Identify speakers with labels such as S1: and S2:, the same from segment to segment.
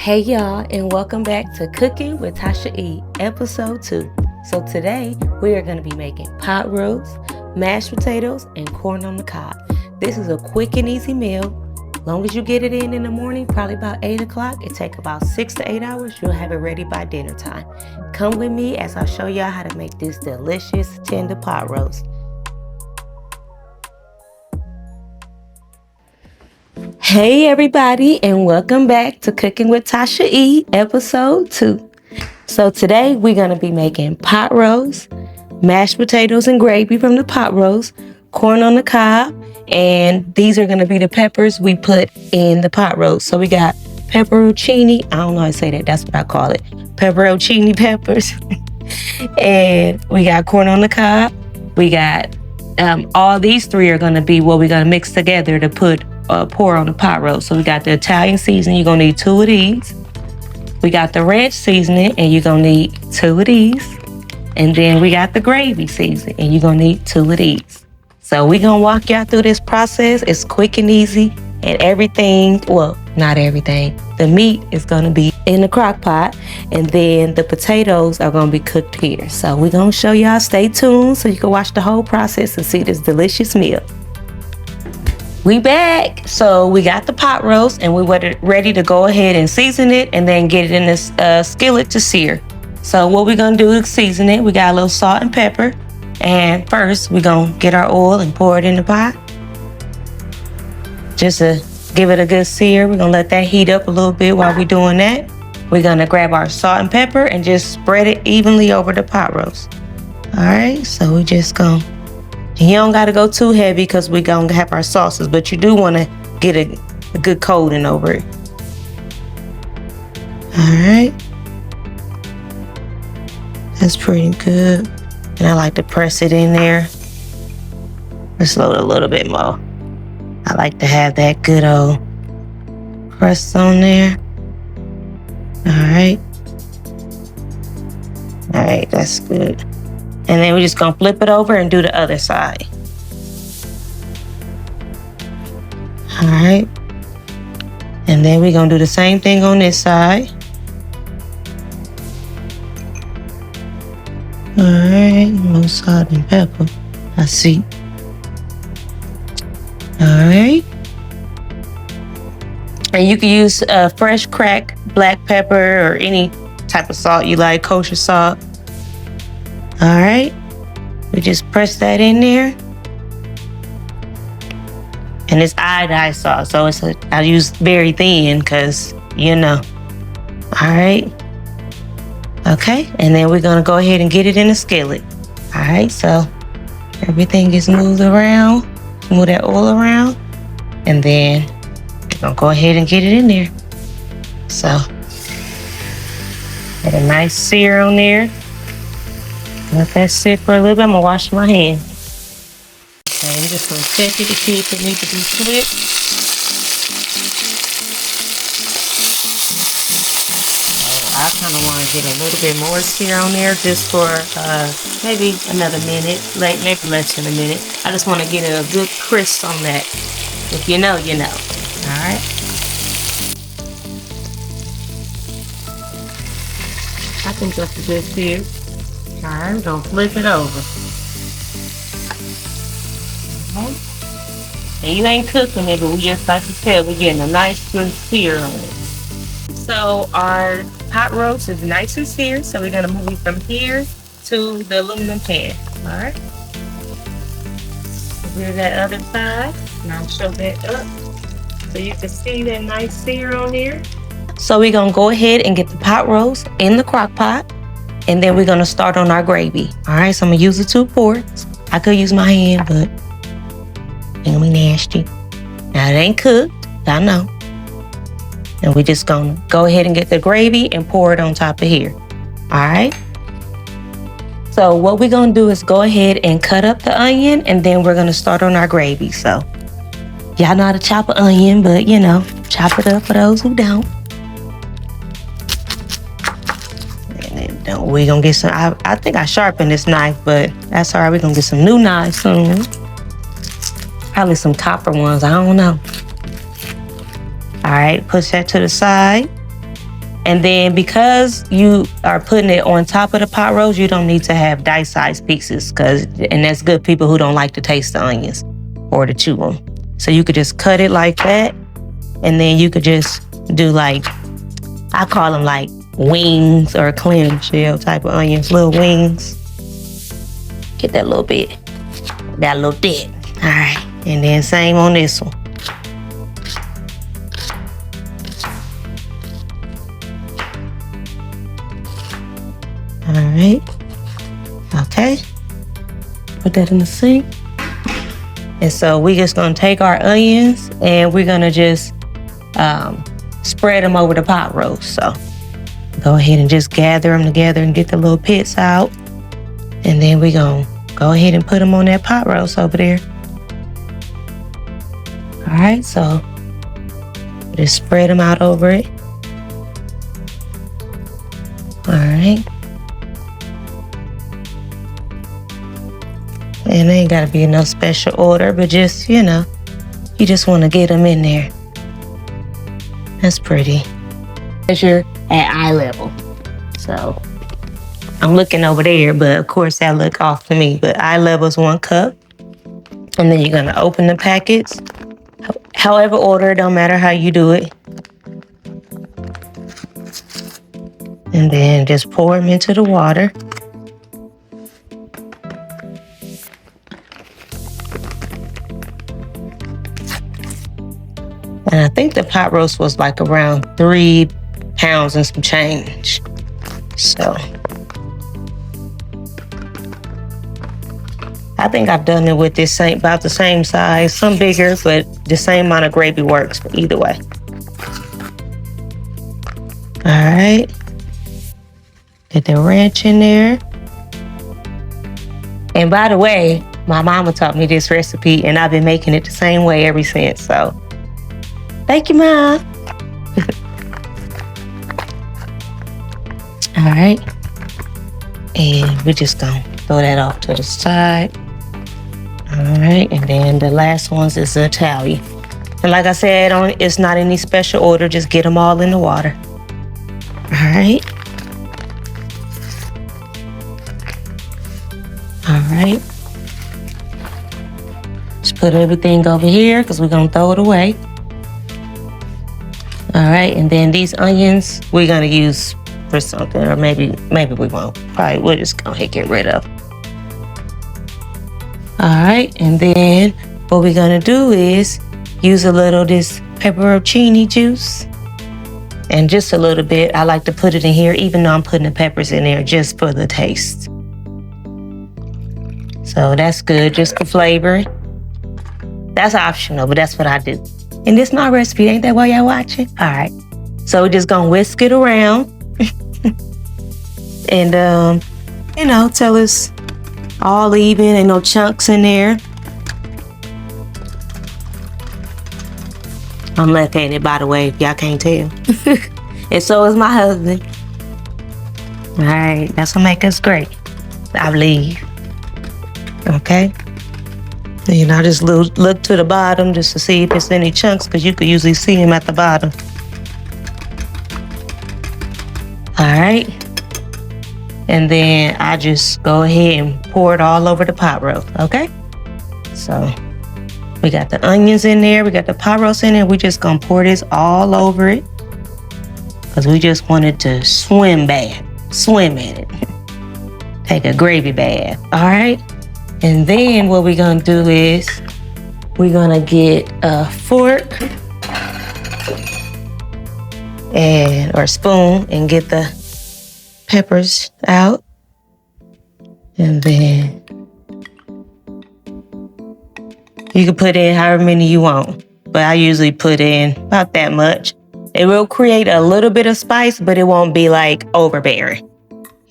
S1: Hey y'all, and welcome back to Cooking with Tashia, episode 2. So today we are going to be making pot roast, mashed potatoes, and corn on the cob. This is a quick and easy meal. Long as you get it in the morning, probably about 8 o'clock. It takes about 6 to 8 hours. You'll have it ready by dinner time. Come with me as I show y'all how to make this delicious tender pot roast. Hey everybody, and welcome back to Cooking with Tashia, episode 2. So today we're going to be making pot roast, mashed potatoes and gravy from the pot roast, corn on the cob, and these are going to be the peppers we put in the pot roast. So we got pepperoncini, I don't know how to say that, that's what I call it, pepperoncini peppers, and we got corn on the cob. We got all these three are going to be what we're going to mix together to pour on the pot roast. So we got the Italian seasoning, you're gonna need 2 of these. We got the ranch seasoning, and you're gonna need 2 of these. And then we got the gravy seasoning, and you're gonna need 2 of these. So we're gonna walk y'all through this process. It's quick and easy, and everything, well, not everything. The meat is gonna be in the crock pot, and then the potatoes are gonna be cooked here. So we're gonna show y'all, stay tuned so you can watch the whole process and see this delicious meal. We back. So we got the pot roast, and we were ready to go ahead and season it and then get it in this skillet to sear. So what we're gonna do to season it, we got a little salt and pepper. And first we're gonna get our oil and pour it in the pot. Just to give it a good sear. We're gonna let that heat up a little bit while we're doing that. We're gonna grab our salt and pepper and just spread it evenly over the pot roast. All right, so we just gonna, you don't got to go too heavy because we're going to have our sauces, but you do want to get a good coating over it. All right. That's pretty good. And I like to press it in there. Just load a little bit more. I like to have that good old crust on there. All right. All right, that's good. And then we're just gonna flip it over and do the other side. All right. And then we're gonna do the same thing on this side. All right, no salt and pepper. I see. All right. And you can use fresh cracked black pepper or any type of salt you like, kosher salt. All right, we just press that in there. And it's iodized salt, so I use very thin because, you know. All right. Okay, and then we're gonna go ahead and get it in the skillet. All right, so everything gets moved around, move that oil around, and then we're gonna go ahead and get it in there. So, get a nice sear on there. Let that sit for a little bit. I'm gonna wash my hands. Okay, I'm just gonna check it to see if it needs to be flipped. I kind of want to get a little bit more sear on there just for maybe another minute, maybe less than a minute. I just want to get a good crisp on that. If you know, you know. All right. I think that's a good sear. All right, we're gonna flip it over. Okay. And you ain't cooking it, but we just like to tell we're getting a nice good sear on it. So our pot roast is nice and seared, so we're gonna move it from here to the aluminum pan. All right. Here's that other side, and I'll show that up so you can see that nice sear on there. So we're gonna go ahead and get the pot roast in the crock pot. And then we're gonna start on our gravy. All right, so I'm gonna use the 2 forks. I could use my hand, but it's gonna be nasty. Now it ain't cooked, I know. And we're just gonna go ahead and get the gravy and pour it on top of here. All right. So what we're gonna do is go ahead and cut up the onion, and then we're gonna start on our gravy. So y'all know how to chop an onion, but you know, chop it up for those who don't. We're gonna get some, I think I sharpened this knife, but that's all right. We're gonna get some new knives soon. Probably some copper ones, I don't know. All right, push that to the side. And then because you are putting it on top of the pot roast, you don't need to have dice-sized pieces, and that's good people who don't like to taste the onions or to chew them. So you could just cut it like that, and then you could just do like, I call them like wings or clamshell type of onions, little wings. Get that little bit, that little thick. All right, and then same on this one. All right, okay, put that in the sink. And so we just gonna take our onions and we're gonna just spread them over the pot roast. So go ahead and just gather them together and get the little pits out. And then we gonna go ahead and put them on that pot roast over there. All right, so just spread them out over it. All right. And they ain't gotta be in no special order, but just, you know, you just wanna get them in there. That's pretty. Measure at eye level. So I'm looking over there, but of course that look off to me, but eye level is 1 cup. And then you're gonna open the packets. However order, don't matter how you do it. And then just pour them into the water. And I think the pot roast was like around 3 pounds and some change. So I think I've done it with this about the same size, some bigger, but the same amount of gravy works either way. All right. Get the ranch in there. And by the way, my mama taught me this recipe and I've been making it the same way ever since. So thank you, Mom. All right. And we're just gonna throw that off to the side. All right, and then the last ones is the Italian. And like I said, it's not any special order, just get them all in the water. All right. All right. Just put everything over here because we're gonna throw it away. All right, and then these onions we're gonna use for something, or maybe we won't. Probably we'll just go ahead and get rid of. All right, and then what we're gonna do is use a little of this pepperoncini juice, and just a little bit. I like to put it in here, even though I'm putting the peppers in there just for the taste. So that's good, just for flavor. That's optional, but that's what I do. And this is my recipe, ain't that why y'all watching? All right, so we're just gonna whisk it around. And you know, till it's all even, ain't no chunks in there. I'm left-handed, by the way, if y'all can't tell. And so is my husband. All right, that's what makes us great, I believe. Okay. And I just look to the bottom just to see if there's any chunks, because you could usually see them at the bottom. All right. And then I just go ahead and pour it all over the pot roast, okay? So we got the onions in there, we got the pot roast in there. We just gonna pour this all over it because we just wanted to swim in it. Take a gravy bath, all right? And then what we're gonna do is we're gonna get a fork or spoon and get the peppers out. And then you can put in however many you want, but I usually put in about that much. It will create a little bit of spice, but it won't be like overbearing.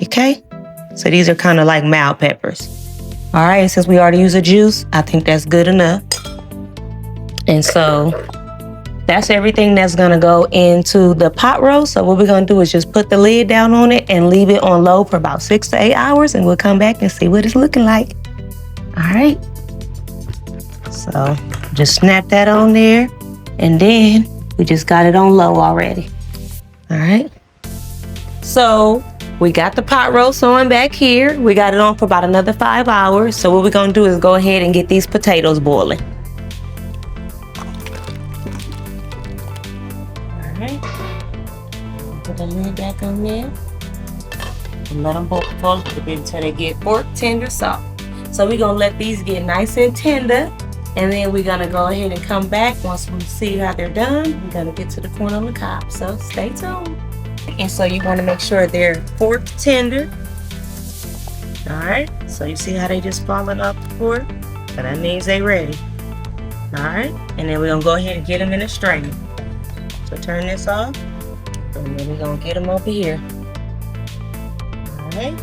S1: Okay? So these are kind of like mild peppers. All right, since we already used the juice, I think that's good enough. And so that's everything that's gonna go into the pot roast. So what we're gonna do is just put the lid down on it and leave it on low for about 6 to 8 hours, and we'll come back and see what it's looking like. All right. So just snap that on there, and then we just got it on low already. All right. So we got the pot roast on back here. We got it on for about another 5 hours. So what we're gonna do is go ahead and get these potatoes boiling. All right. Put the lid back on there and let them boil a little bit until they get fork tender soft. So we're gonna let these get nice and tender, and then we're gonna go ahead and come back once we see how they're done. We're gonna get to the corn on the cob, so stay tuned. And so you wanna make sure they're fork tender. All right, so you see how they just falling off the fork? So that means they ready. All right, and then we're gonna go ahead and get them in a strainer. So turn this off, and then we're gonna get them over here. All right,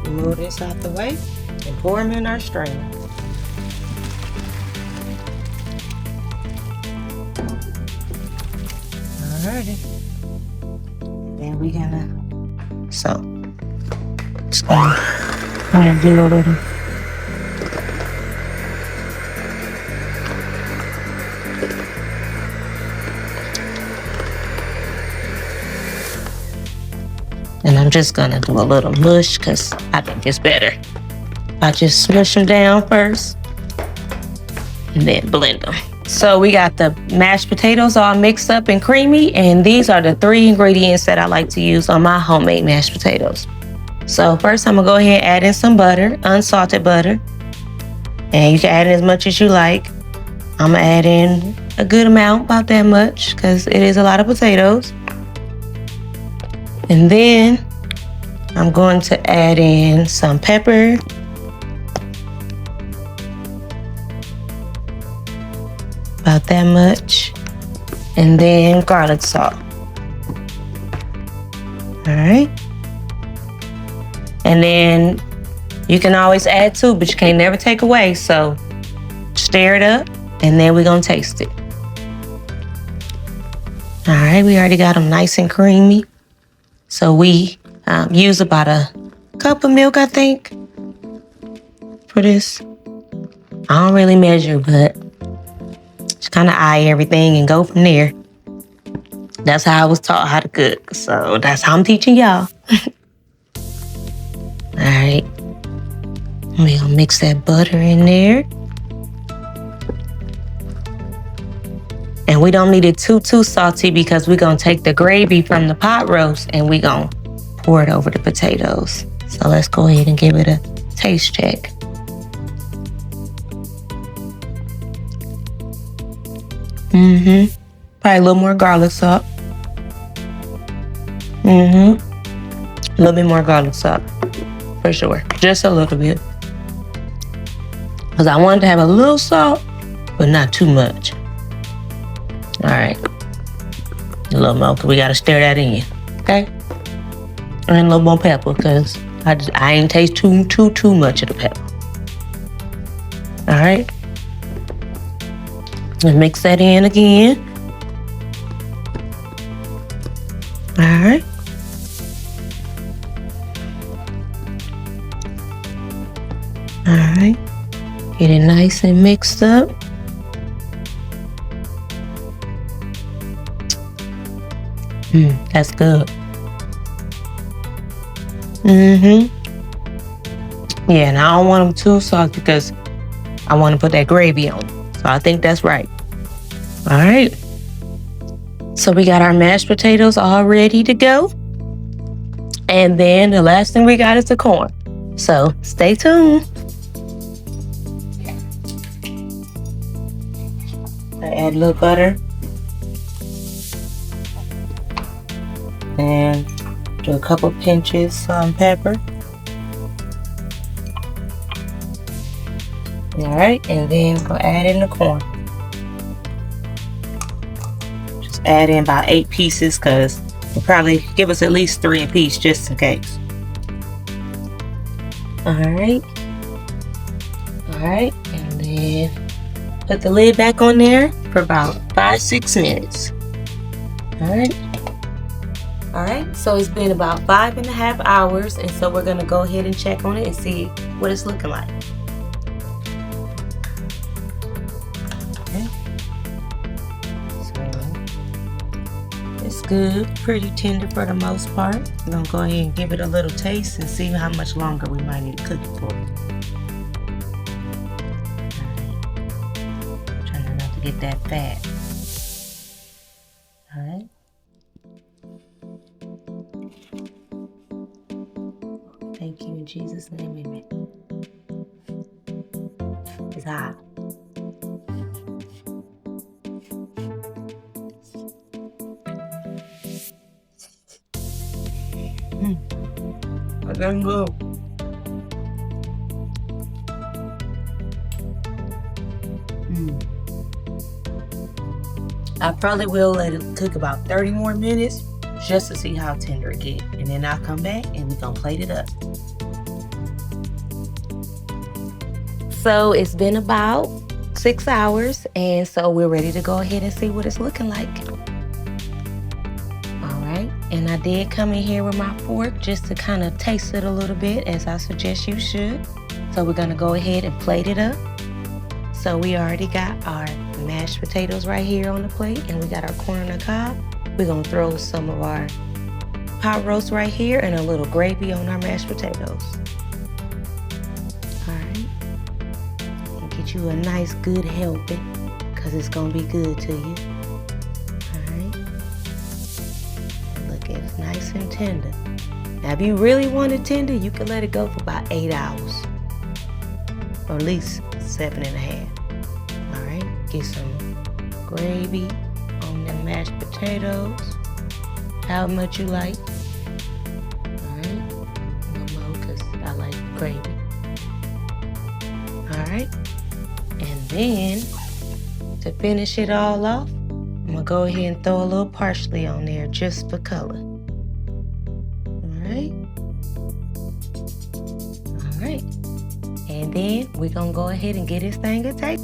S1: move this out the way and pour them in our strainer. Alrighty. Then we gonna, so just gonna do a little. And I'm just gonna do a little mush because I think it's better. I just smush them down first and then blend them. So we got the mashed potatoes all mixed up and creamy, and these are the 3 ingredients that I like to use on my homemade mashed potatoes. So first I'm gonna go ahead and add in some butter, unsalted butter. And you can add in as much as you like. I'm gonna add in a good amount, about that much, because it is a lot of potatoes. And then I'm going to add in some pepper. About that much. And then garlic salt. All right. And then you can always add to, but you can't never take away. So stir it up, and then we're gonna taste it. All right, we already got them nice and creamy. So we use about a cup of milk, I think, for this. I don't really measure, but just kind of eye everything and go from there. That's how I was taught how to cook. So that's how I'm teaching y'all. All right. We're gonna mix that butter in there. And we don't need it too salty because we're gonna take the gravy from the pot roast and we're gonna pour it over the potatoes. So let's go ahead and give it a taste check. Probably a little more garlic salt. A little bit more garlic salt, for sure. Just a little bit. Because I wanted to have a little salt, but not too much. All right, a little more, because we got to stir that in, okay? And a little more pepper, because I ain't taste too much of the pepper. All right, let's mix that in again. All right. All right, get it nice and mixed up. That's good. Yeah, and I don't want them too salty because I want to put that gravy on. So I think that's right. All right. So we got our mashed potatoes all ready to go. And then the last thing we got is the corn. So stay tuned. I add a little butter. And do a couple pinches some pepper. All right, and then go add in the corn. Just add in about 8 pieces because it'll probably give us at least 3 a piece just in case. All right, and then put the lid back on there for about 5-6 minutes. All right, so it's been about 5.5 hours, and so we're gonna go ahead and check on it and see what it's looking like. Okay. So it's good, pretty tender for the most part. We're gonna go ahead and give it a little taste and see how much longer we might need to cook it for. Trying not to get that fat. Alright. Thank you in Jesus' name, amen. It's hot. I gotta go. I probably will let it cook about 30 more minutes just to see how tender it gets. And then I'll come back and we're gonna plate it up. So it's been about 6 hours, and so we're ready to go ahead and see what it's looking like. All right, and I did come in here with my fork just to kind of taste it a little bit, as I suggest you should. So we're gonna go ahead and plate it up. So we already got our mashed potatoes right here on the plate, and we got our corn on the cob. We're gonna throw some of our pot roast right here and a little gravy on our mashed potatoes. All right, and get you a nice good helping, because it's gonna be good to you. All right, look, it's nice and tender. Now if you really want it tender, you can let it go for about 8 hours, or at least 7.5. All right, get some gravy on the mashed potatoes, how much you like. All right, no more, because I like the gravy. All right, and then to finish it all off, I'm gonna go ahead and throw a little parsley on there just for color. All right, and then we're gonna go ahead and get this thing a taste.